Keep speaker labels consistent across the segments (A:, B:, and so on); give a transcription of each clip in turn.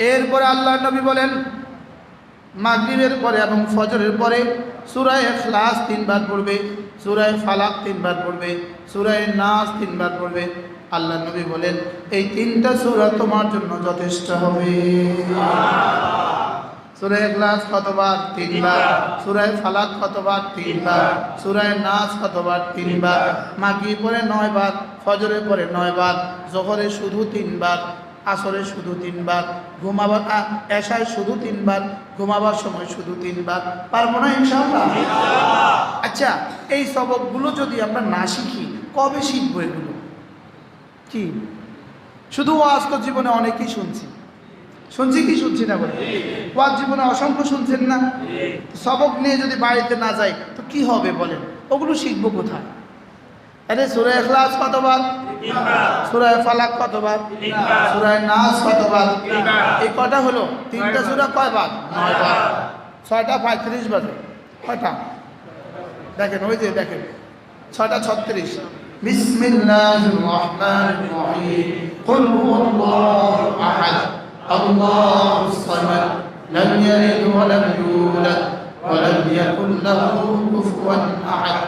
A: এরপরে আল্লাহর নবী বলেন মাগরিবের পরে এবং ফজরের পরে সূরা ইখলাস 3 বার পড়বে, সূরা ফালাক 3 বার পড়বে, সূরা নাস 3 বার পড়বে। আল্লাহর নবী বলেন এই 3টা সূরা তোমার জন্য যথেষ্ট হবে। সূরা ইখলাস কতবার? 3 বার। সূরা ফালাক কতবার? 3 বার। সূরা নাস কতবার? 3 বার। মাগরিব পরে 9 বার, ফজরের পরে 9 বার, যোহরে শুধু 3 বার, আসরে শুধু 3 বার, ঘুমাবার এশায় শুধু 3 বার, ঘুমাবার সময় শুধু 3 বার। পারবো না ইনশাআল্লাহ? আচ্ছা, এই সবকগুলো যদি আমরা না শিখি কবে শিখবো এগুলো? কি শুধু ওয়াজ তো জীবনে অনেকেই শুনছি কি শুনছি না বলে? ওয়াজ জীবনে অসংখ্য শুনছেন না? সবক নিয়ে যদি বাড়িতে না যাই তো কি হবে বলেন? ওগুলো শিখবো কোথায়? আরে সূরা ইখলাস কতবার? 3 বার। সূরা ফালাক কতবার? 3 বার। সূরা নাস কতবার? 3 বার। এই কটা হলো? 3টা সূরা কয়বার? 9 বার। 6টা 35 বাজে কয়টা? দেখেন, ওই যে দেখেন 6টা 36। বিসমিল্লাহির রহমানির রহিম। কুল হুয়াল্লাহু আহাদ আল্লাহুস সামাদ লাম ইয়ালিদ ওয়া লাম ইউলাদ ওয়া লাম ইয়াকুল লাহু কুফুয়ান আহাদ।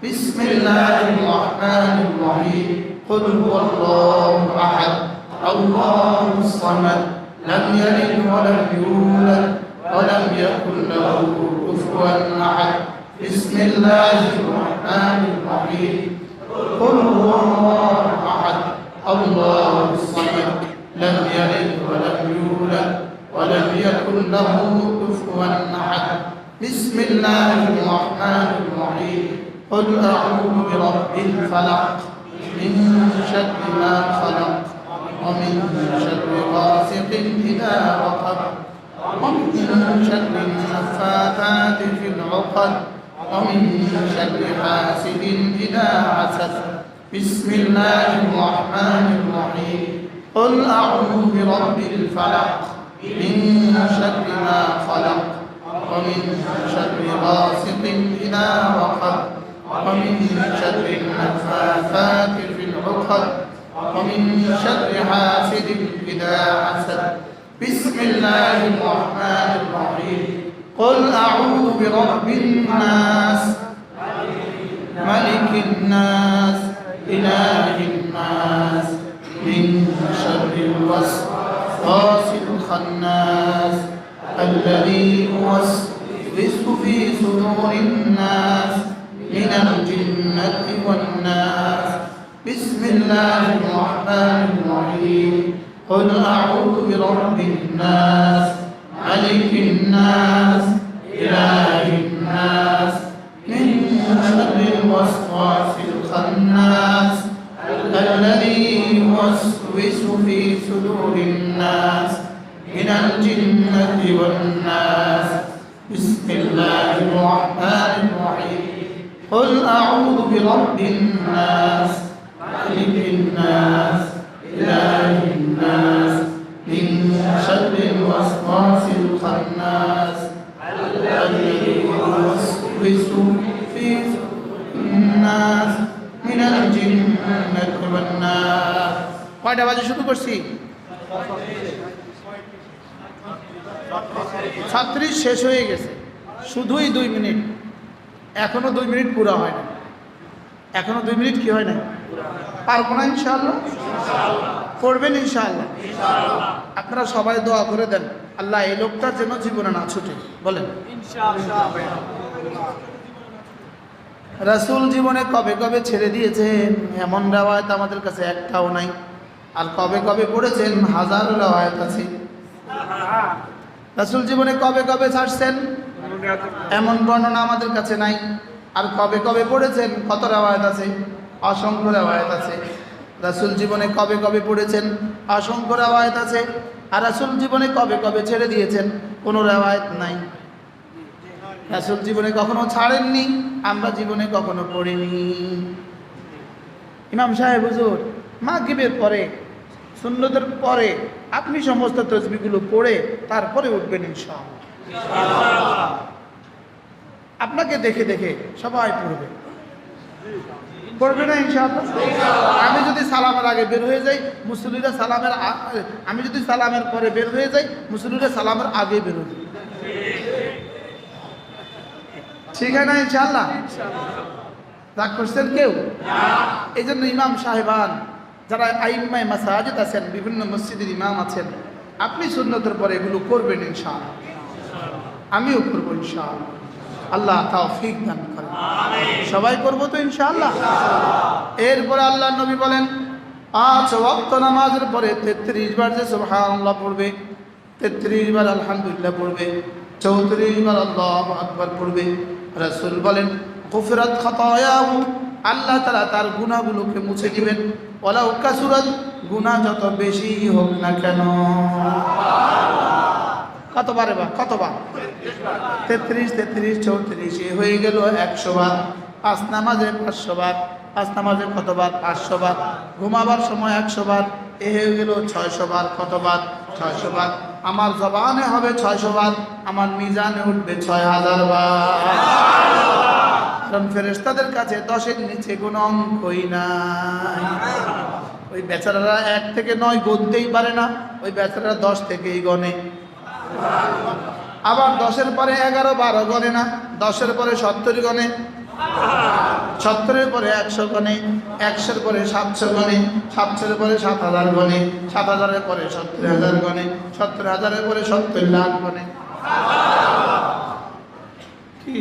A: بسم الله الرحمن الرحيم قل هو الله أحد الله الصمد لم يلد ولم يولد ولم يكن له كفوا أحد بسم الله الرحمن الرحيم قل هو الله أحد الله الصمد لم يلد ولم يولد ولم يكن له كفوا أحد بسم الله الرحمن الرحيم قل أعوذ برب الفلق من شر ما خلق ومن شر غاسق إذا وقب ومن شر النفاثات في العقد ومن شر حاسد إذا حسد بسم الله الرحمن الرحيم قل أعوذ برب الفلق من شر ما خلق ومن شر غاسق إذا وقب ومن شر النفاثات في العقد ومن شر حاسد إذا حسد بسم الله الرحمن الرحيم قل أعوذ برب الناس ملك الناس إله الناس من شر الوسواس الخناس الذي يوسوس في صدور الناس من الجنة والناس بسم الله الرحمن الرحيم قل أعوذ برب الناس ملك الناس إله الناس من شر الوسواس الخناس الذي يوسوس في صدور الناس من الجنة والناس بسم الله الرحمن الرحيم قل أعوذ برب الناس ملك الناس إله الناس من شر الوسواس الخناس الذي يوسوس في الناس من الجنة والناس কয়টা বাজে শুরু করছি? 36 শেষ হয়ে গেছে, শুধুই 2 মিনিট। এখনো 2 মিনিট পুরো হয় না, এখনো 2 মিনিট কি হয় না? পারবো না ইনশাআল্লাহ? করবেন ইনশাআল্লাহ? আপনারা সবাই দোয়া করে দেন আল্লাহ এই লোকটার যেন জীবনে না ছুটে, বলেন ইনশাআল্লাহ। রাসূল জীবনে কবে কবে ছেড়ে দিয়েছেন এমন রিওয়ায়াত আমাদের কাছে একটাও নাই, আর কবে কবে পড়েছেন হাজারো রিওয়ায়াত আছে। রাসূল জীবনে কবে কবে ছাড়ছেন এমন বর্ণনা আমাদের কাছে নাই, আর কবে কবে পড়েছেন কত রিওয়ায়াত আছে? অসংখ্য রিওয়ায়াত আছে। রাসূল জীবনে কবে কবে পড়েছেন অসংখ্য রিওয়ায়াত আছে, আর রাসূল জীবনে কবে কবে ছেড়ে দিয়েছেন কোনো রিওয়ায়াত নাই। রাসূল জীবনে কখনো ছাড়েননি, আমরা জীবনে কখনো পড়িনি। ইমাম সাহেব হুজুর মাগরিবের পরে সুন্নতের পরে আপনি সমস্ত তাসবিহগুলো পড়ে তারপরে উঠবেন ইনশাআল্লাহ। আপনাকে দেখে দেখে সবাই পড়বে। পড়বে না ইনশাআল্লাহ? আমি যদি সালামের আগে বের হয়ে যাই, মুসল্লিরা আমি যদি সালামের পরে বের হয়ে যাই, মুসল্লিরা সালামের আগে বের হয়ে যায়। ঠিক আছে না ইনশাআল্লাহ? রাগ করছেন কেউ? এই জন্য ইমাম সাহেবান যারা আইম্মায়ে মাসাজিদ আছেন, বিভিন্ন মসজিদের ইমাম আছেন, আপনি সুন্নতের পরে এগুলো করবেন ইনশাআল্লাহ। আমিও করবো ইনশাআল্লাহ। আল্লাহ তৌফিক দান করেন। সবাই করবো তো ইনশাআল্লাহ। এরপরে আল্লাহ নবী বলেন 5 ওয়াক্ত নামাজের পরে 33 বার যে সুবহানাল্লাহ পড়বে, 33 বার আলহামদুলিল্লাহ পড়বে, 34 বার আল্লাহু আকবার পড়বে। রাসূল বলেন গুফরাত খাতায়াহু, আল্লাহ তাআলা তার গুনাহগুলোকে মুছে দিবেন। ওয়ালাউ কাসুরাত, গুনাহ যত বেশি হোক না কেন। কতবার? 33, 34 এ হয়ে গেল 100 বার। 5 নামাজে 500 বার। 5 নামাজে কতবার? 500 বার। ঘুমাবার সময় 100 বার, এ হয়ে গেল 600 বার। কতবার? 600 বার। আমার জবানে হবে 600 বার, আমার মিজানে উঠবে 6000 বার। কারণ ফেরেশতাদের কাছে 10-এর নিচে কোনো অঙ্কই নাই। ওই বেচারারা 1 থেকে 9 গুনতেই পারে না, ওই বেচারারা 10 থেকেই গনে। আবার 10-এর পরে 11, 12 গনে না, 10-এর পরে 70 গনে, 70-এর পরে 100 গনে, 100-এর পরে 700 গনে, 700-এর পরে 7000 গনে, 7000-এর পরে 70000 গনে, 70000-এর পরে 70 লাখ গনে। কি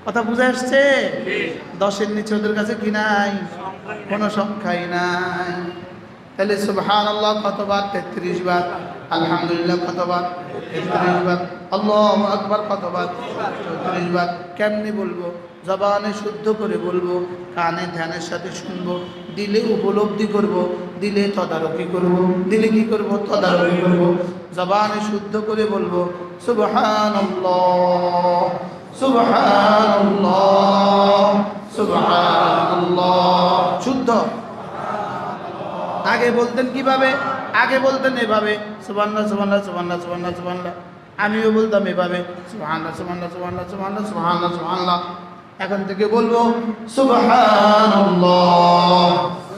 A: কথা বুঝে আসছে? 10-এর নিচে ওদের কাছে কি নাই? কোনো সংখ্যাই নাই। তাহলে সুবহানাল্লাহ কতবার? 33 বার। আলহামদুলিল্লাহ কতবার? 33 বার। আল্লাহু আকবার কতবার? 34 বার। কেমনি বলবো? জবানে শুদ্ধ করে বলবো, কানে ধ্যানের সাথে শুনবো, দিলে উপলব্ধি করব, দিলে তদারকি করব। দিলে কি করব? তদারকি করব। জবানে শুদ্ধ করে বলবো সুবহানাল্লাহ, সুবহানাল্লাহ, সুবহানাল্লাহ। শুদ্ধ। আগে বলতেন কিভাবে? আগে বলতেন এভাবে, সুবহানাল্লাহ, সুবহানাল্লাহ, সুবহানাল্লাহ, সুবহানাল্লাহ, সুবহানাল্লাহ। আমিও বলতাম এভাবে, সুবহানাল্লাহ, সুবহানাল্লাহ, সুবহানাল্লাহ, সুবহানাল্লাহ, সুবহানাল্লাহ, সুবহানাল্লাহ। এখন থেকে বলবো সুবহানাল্লাহ,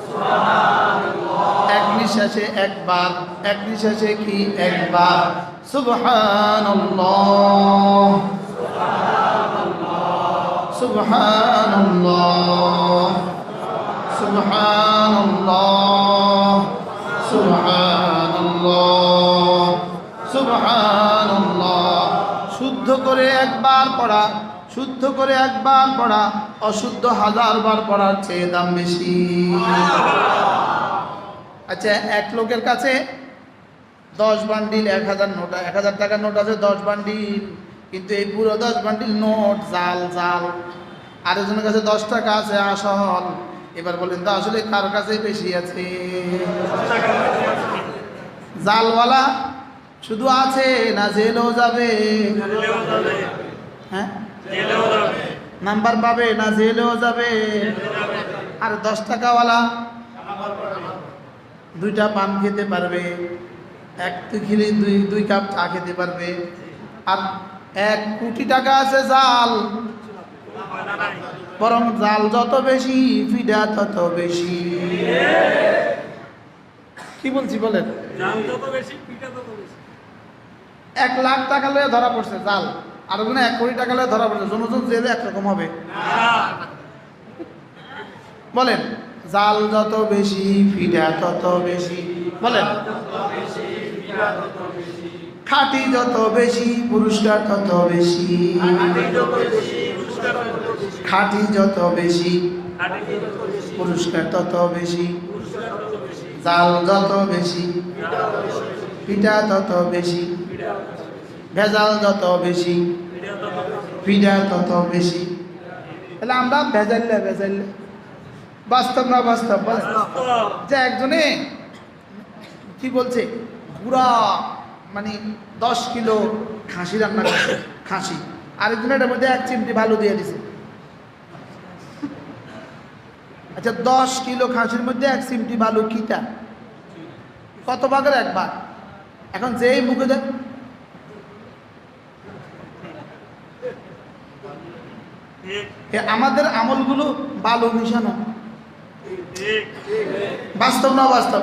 A: সুবহানাল্লাহ। এক নিঃশ্বাসে একবার, এক নিঃশ্বাসে কি? একবার। সুবহানাল্লাহ, সুবহানাল্লাহ, সুবহানাল্লাহ, সুবহানাল্লাহ, সুবহানাল্লাহ। শুদ্ধ করে একবার পড়া, শুদ্ধ করে একবার পড়া অশুদ্ধ 1000 বার পড়ার চেয়ে দাম বেশি। আচ্ছা, এক লোকের কাছে 10 বান্ডিল 1000 নোট, 1000 টাকার নোট আছে 10 বান্ডিল, কিন্তু এই পুরো 10 বান্ডিল নোট জাল জাল। আরেকজনের কাছে 10 টাকা আছে আসল। এবার বলেন তো আসলে কার কাছে বেশি আছে? জালওয়ালা শুধু আছে না জেলেও যাবে? হ্যাঁ, নাম্বার পাবে না জেলেও যাবে? আর 10 টাকাওয়ালা 2টা পান খেতে পারবে, 1 খিলি 2 কাপ চা খেতে পারবে। আর 1 কোটি টাকা আছে জাল, বরং জাল যত বেশি ফিডা তত বেশি। কি বলছি বলেন? 1 লাখ টাকা লয়ে ধরা পড়ছে জাল, আর ওখানে 1 কোটি টাকা লয়ে ধরা পড়ছে, জনজন জেলে একরকম হবে? বলেন, জাল যত বেশি ফিডা তত বেশি। বলেন, খাঁটি যত বেশি পুরস্কার তত বেশি। খাঁটি যত বেশি পুরস্কার তত বেশি। জাল যত বেশি পিঠা তত বেশি। ভেজাল যত বেশি পিঠা তত বেশি। তাহলে আমরা ভেজাইলে ভেজাইলে বাস্তব না বাস্তব? বলেন যে একজনে কি বলছে, পুরা মানে 10 কিলো খাসি রান্না করছে, খাসি। আরেকজনের এটার মধ্যে 1 চিমটি ভালো দিয়ে দিছে। আচ্ছা, 10 কিলো খাসির মধ্যে 1 চিমটি ভালো কিটা? কত ভাগের 1 ভাগ? এখন যেই মুখে দেন, আমাদের আমলগুলো বালু মিশানো, বাস্তব না বাস্তব?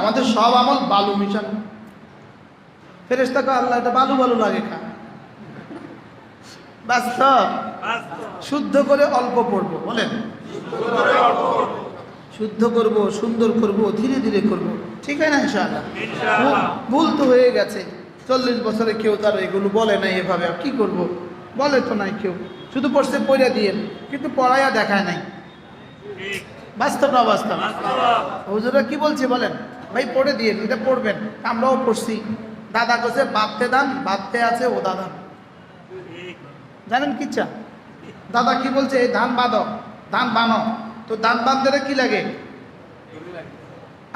A: আমাদের সব আমল বালু মিশানো। ফেরেশতাকে আল্লাহ এটা বালু বালু লাগে খা, বাস্তব শুদ্ধ করে অল্প পড়বো, বলেন শুদ্ধ করব, সুন্দর করব, ধীরে ধীরে করব, ঠিক আছে না ইনশাআল্লাহ? ভুল তো হয়ে গেছে, 40 বছরে কেউ তার এগুলো বলে নাই এভাবে, কি করব? বলে তো নাই কেউ, শুধু পড়ছে পড়া দিয়ে, কিন্তু পড়াইয়া দেখায় নাই। বাস্তব না বাস্তব? হুজুরা কি বলছে বলেন? ভাই পড়ে দিয়ে, এটা পড়বেন, আমরাও পড়ছি। দাদা কোসে বাপতে দান, বাপতে আছে ও দাদা, জানেন কিচ্ছা? দাদা কি বলছে? এই ধান বাঁধো, ধান বানো। তো ধান বাঁধতে কি লাগে?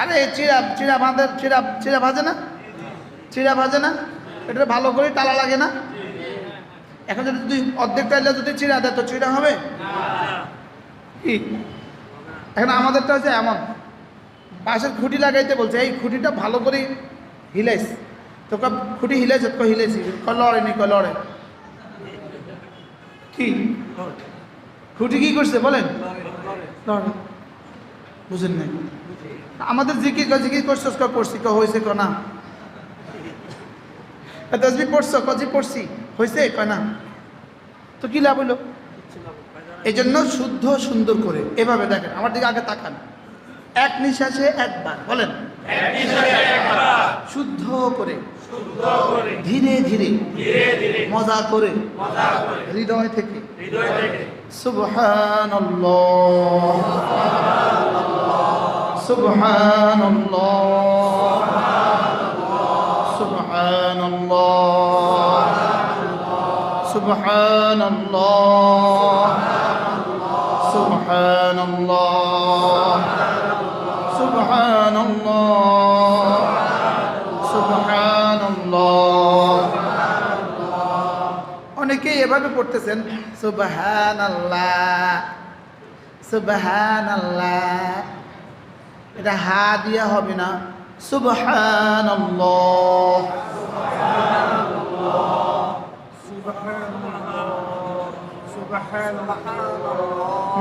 A: আরে চিড়া চিড়া বাঁধে, চিড়া চিড়া ভাজে না, চিড়া ভাজে না, এটা ভালো করে টালা লাগে না? এখন যদি তুই অর্ধেক টাইলে যদি চিড়া দেয় তো চিড়া হবে কি? এখন আমাদেরটা হচ্ছে এমন, বাঁশের খুঁটি লাগাইতে বলছে, এই খুঁটিটা ভালো করে হিলাইস, তো খুঁটি হিলাইছে, তো হিলাইছি, লড়েনি, লড়ে কি? খুঁটি কি করছে বলেন? লড়ে, বুঝেন নাই? আমাদের জিকির জিকির করছো, পড়ছি ক হয়েছে ক না, তসবিহ পড়ছো জি পড়ছি, হয়েছে কয় না, তো কি লাভ হইলো? এই জন্য শুদ্ধ সুন্দর করে এভাবে দেখেন, আমার দিকে আগে তাকান, এক নিঃশ্বাসে একবার, বলেন শুদ্ধ করে, ধীরে ধীরে, মজা করে, হৃদয় থেকে, সুবহানাল্লাহ সুবহানাল্লাহ সুবহানাল্লাহ সুবহানাল্লাহ সুবহানাল্লাহ সুবহানাল্লাহ সুবহানাল্লাহ। অনেকেই এভাবে পড়তেছেন, সুবহানাল্লাহ সুবহানাল্লাহ, এটা হা দিয়া হবে না, সুবহানাল্লাহ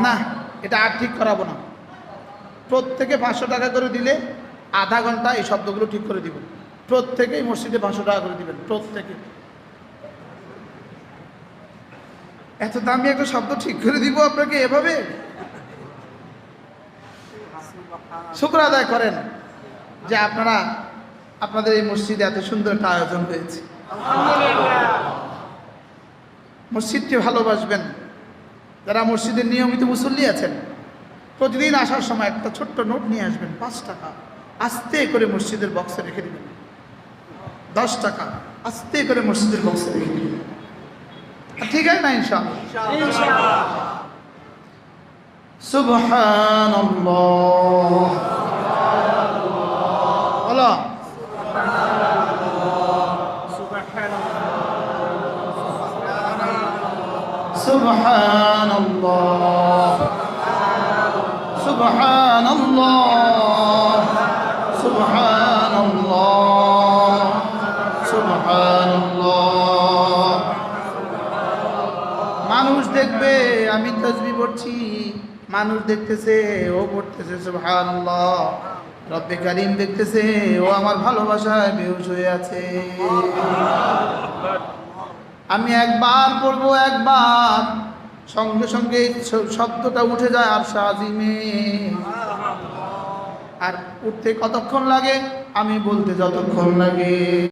A: না, এটা আর ঠিক করাবো না। প্রত্যেকে 500 টাকা করে দিলে আধা ঘন্টা এই শব্দগুলো ঠিক করে দিব। প্রত্যেকেই মসজিদে 500 টাকা করে দিবেন, প্রত্যেকে। এত দামি একটা শব্দ ঠিক করে দিব আপনাকে এভাবে? শুকর আদায় করেন যে আপনারা, আপনাদের এই মসজিদে এত সুন্দর একটা আয়োজন হয়েছে। মসজিদকে ভালোবাসবেন। যারা মসজিদের নিয়মিত মুসল্লি আছেন, প্রতিদিন আসার সময় একটা ছোট্ট নোট নিয়ে আসবেন, 5 টাকা, আস্তে করে মসজিদের বক্সে রেখে দিবেন। 10 টাকা আস্তে করে মসজিদের বক্সে রেখে দিবেন, ঠিক আছে না ইনশাআল্লাহ? সুবহানাল্লাহ, বলো সুবহানাল্লাহ সুবহানাল্লাহ সুবহানাল্লাহ সুবহানাল্লাহ। মানুষ দেখবে আমি তাসবিহ পড়ছি, মানুষ দেখতেছে ও পড়তেছে সুবহানাল্লাহ, রব্বে কারীম দেখতেছে ও আমার ভালোবাসায় বেহুশ হয়ে আছে। আমি একবার পড়বো, একবার সঙ্গে সঙ্গে শব্দটা উঠে যায় আরশে আজিমে। আর উঠতে কতক্ষণ লাগে? আমি বলতে যতক্ষণ লাগে।